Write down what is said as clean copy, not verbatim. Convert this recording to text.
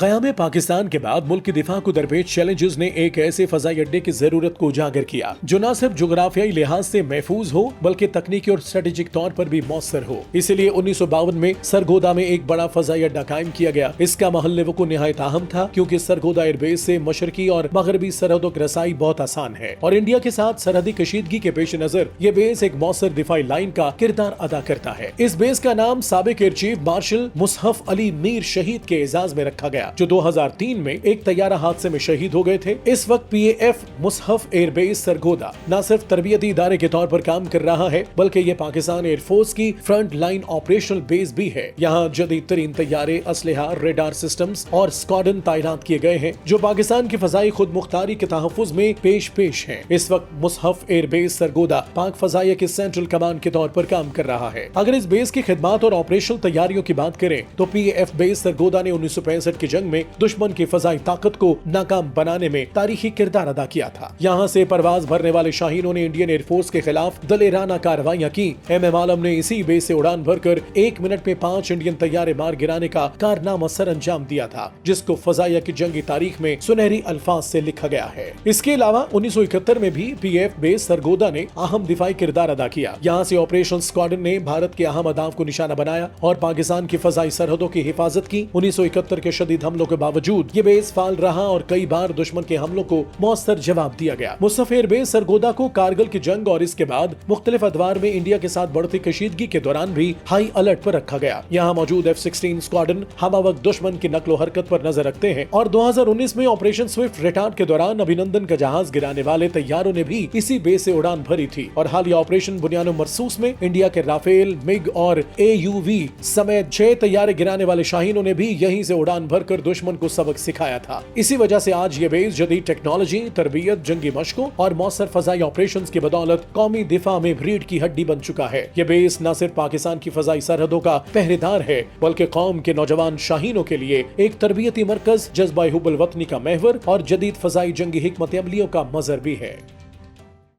क़याम पाकिस्तान के बाद मुल्क की दिफा को दरपेश चैलेंजेस ने एक ऐसे फजाई अड्डे की जरूरत को उजागर किया जो न सिर्फ जोग्राफियाई लिहाज से महफूज हो बल्कि तकनीकी और स्ट्रेटेजिक तौर पर भी मौसर हो। इसीलिए 1952 में सरगोदा में एक बड़ा फजाई अड्डा कायम किया गया। इसका महल वक़ूअ निहायत अहम था क्योंकि सरगोदा एयरबेस से मशरकी और मगरबी सरहदों की रसाई बहुत आसान है और इंडिया के साथ सरहदी कशीदगी के पेश नजर ये बेस एक मौसर दिफाई लाइन का किरदार अदा करता है। इस बेस का नाम साबिक air chief marshal Mushaf Ali Mir शहीद के एजाज में रखा गया जो 2003 में एक तैयारा हादसे में शहीद हो गए थे। इस वक्त PAF मुसहफ एयरबेस सरगोदा न सिर्फ तरबियती इदारे के तौर पर काम कर रहा है बल्कि ये पाकिस्तान एयरफोर्स की फ्रंट लाइन ऑपरेशनल बेस भी है। यहाँ जदीद तरीन तैयारे, असलहा, रेडार सिस्टम्स और स्क्वाड्रन तैनात किए गए हैं जो पाकिस्तान की फजाई खुद मुख्तारी के तहफ्फुज में पेश है। इस वक्त मुसहफ एयरबेस सरगोदा पाक फजाइया के सेंट्रल कमांड के तौर पर काम कर रहा है। अगर इस बेस की खिदमत और ऑपरेशनल तैयारियों की बात करें तो PAF बेस सरगोदा ने 1965 की जंग में दुश्मन की फजाई ताकत को नाकाम बनाने में तारीखी किरदार अदा किया था। यहाँ से परवाज भरने वाले शाहीनों ने इंडियन एयरफोर्स के खिलाफ दलेराना कार्रवाइयां की। MM आलम ने इसी बेस से उड़ान भरकर 1 मिनट में 5 इंडियन तैयारे मार गिराने का कारनामा सर अंजाम दिया था जिसको फजाइया की जंगी तारीख में सुनहरी अल्फाज से लिखा गया है। इसके अलावा 1971 में भी PAF बेस सरगोदा ने अहम दिफाई किरदार अदा किया। यहाँ से ऑपरेशनल स्क्वाड्रन ने भारत के अहम अहदाफ को निशाना बनाया और पाकिस्तान की फजाई सरहदों की हिफाजत की। 1971 के शदीद हमलों के बावजूद ये बेस फाल रहा और कई बार दुश्मन के हमलों को मौसर जवाब दिया गया। मुसहफ एयरबेस सरगोदा को कारगिल की जंग और इसके बाद मुख्तलिफ अदवार में इंडिया के साथ बढ़ती कशीदगी के दौरान भी हाई अलर्ट पर रखा गया। यहाँ मौजूद F-16 स्क्वाड्रन हमा वक्त दुश्मन की नकलो हरकत पर नजर रखते हैं और 2019 में ऑपरेशन स्विफ्ट रिटार्ड के दौरान अभिनंदन का जहाज गिराने वाले तैयारों ने भी इसी बेस से उड़ान भरी थी और हालिया ऑपरेशन बुनियानो मरसूस में इंडिया के राफेल, मिग और AUV समेत 6 तैयारे गिराने वाले शाहीनों ने भी यहीं से उड़ान भरकर दुश्मन को सबक सिखाया था। इसी वजह से आज ये बेस जदीद टेक्नोलॉजी, तरबियत, जंगी मशकों और मौसर फजाई ऑपरेशंस की बदौलत कौमी दिफा में रीढ़ की हड्डी बन चुका है। ये बेस न सिर्फ पाकिस्तान की फजाई सरहदों का पहरेदार है बल्कि कौम के नौजवान शाहीनों के लिए एक तरबियती मरकज, जज्बा हुब्बुल वतनी का महवर और जदीद फजाई जंगी हिकमत अमलियों का मजर भी है।